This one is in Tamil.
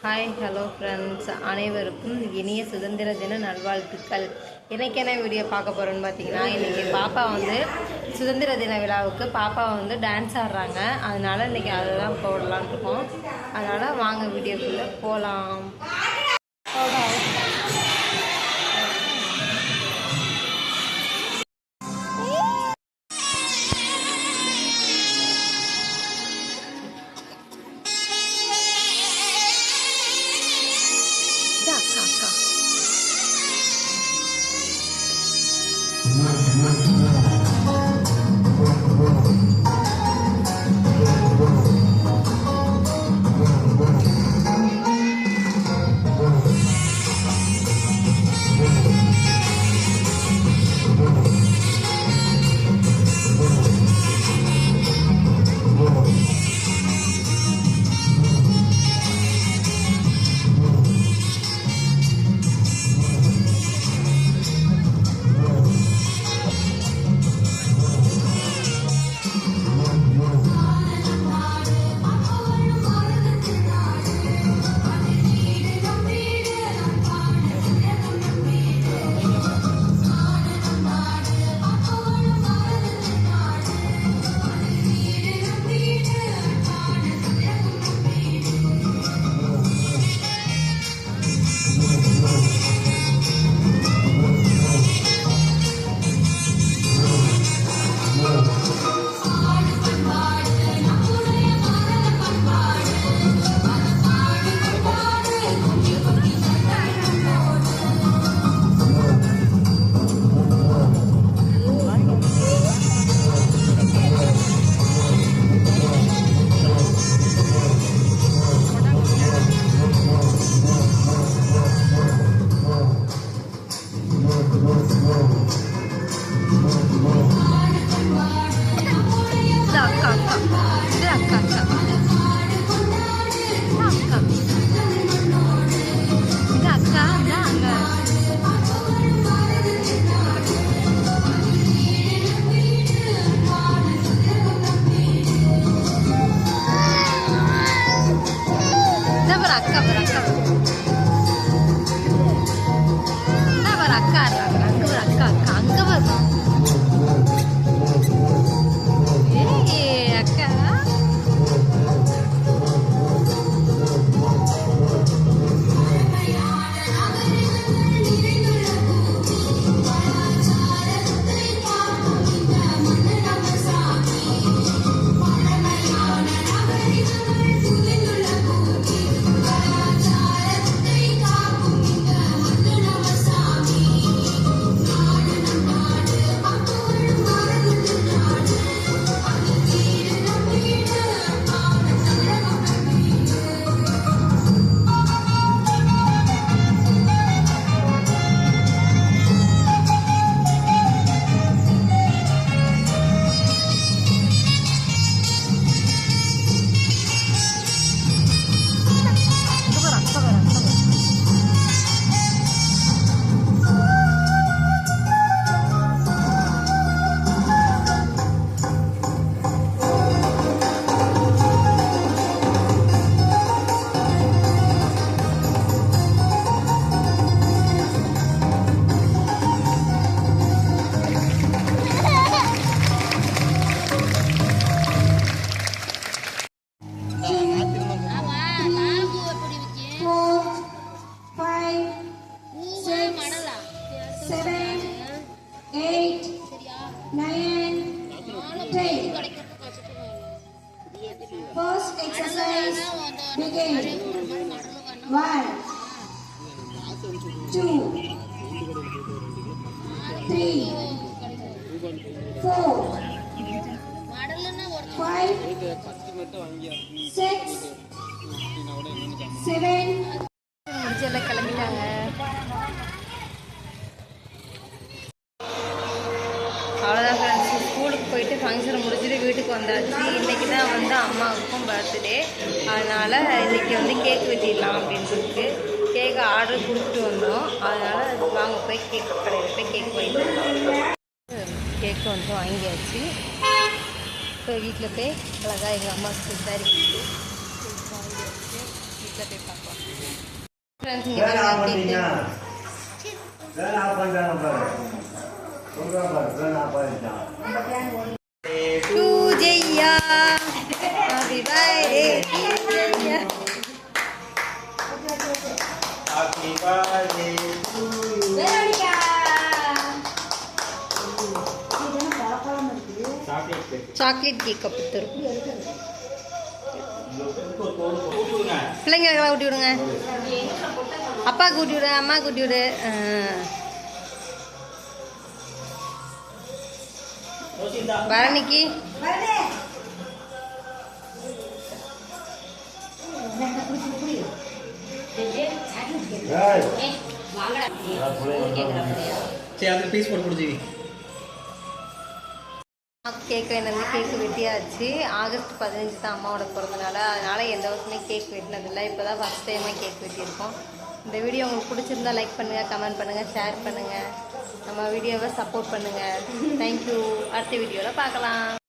ஹாய் ஹலோ ஃப்ரெண்ட்ஸ், அனைவருக்கும் இனிய சுதந்திர தின நல்வாழ்த்துக்கள். இன்றைக்கி என்ன வீடியோ பார்க்க போகிறோன்னு பார்த்தீங்கன்னா, இன்றைக்கி பாப்பா சுதந்திர தின விழாவுக்கு பாப்பா டான்ஸ் ஆடுறாங்க. அதனால் இன்றைக்கி அதை தான் போடலான்னு இருக்கோம். அதனால் வாங்க வீடியோக்குள்ளே போகலாம். First exercise begin. 1, 2, 3, 4, 5, 6, 7. முடிச்செல்லாம் கிளம்பிட்டாங்க. அவ்வளோதான் ஃப்ரெண்ட்ஸ், ஸ்கூலுக்கு போயிட்டு ஃபங்க்ஷன் முடிச்சுட்டு வீட்டுக்கு வந்தாச்சு. இன்றைக்கி தான் அம்மாவுக்கும் பர்த்டே. அதனால் இன்றைக்கி கேக் வெட்டிடலாம் அப்படின்னு சொல்லிட்டு கேக்கு ஆர்டர் கொடுத்துட்டு வந்தோம். அதனால் வாங்க போய் கேக் கடையில் போய் கேக் வாங்கிட்டு கேக்கு வாங்கியாச்சு. இப்போ வீட்டில் போய் அழகாக எங்கள் அம்மா சாரி வாங்கியாச்சு. வீட்டில் போய் பார்க்கலாம். ஃப்ரெண்ட்ஸ் இங்கே to Jaya happy birthday to Jaya. Happy birthday to you. Chocolate cake கொடுத்துரும். பிள்ளைங்களுக்கெல்லாம் ஊட்டி விடுங்க. அப்பாவுக்கு ஊட்டி விடு, அம்மாவுக்கு ஊட்டி விடு. பரணிக்கு பீஸ் போட்டு குடிச்சி கேக் வேணும்னு கேக்கு வெட்டியாச்சு. ஆகஸ்ட் 15 தான் அம்மாவோட பிறந்தனால, அதனால் எந்த வருஷமே கேக் வெட்டினதில்லை. இப்போ தான் ஃபஸ்ட் டைமாக கேக் வெட்டியிருக்கோம். இந்த வீடியோ உங்களுக்கு பிடிச்சிருந்தா லைக் பண்ணுங்கள், கமெண்ட் பண்ணுங்கள், ஷேர் பண்ணுங்கள், நம்ம வீடியோவை சப்போர்ட் பண்ணுங்கள். தேங்க்யூ. அடுத்த வீடியோவில் பார்க்கலாம்.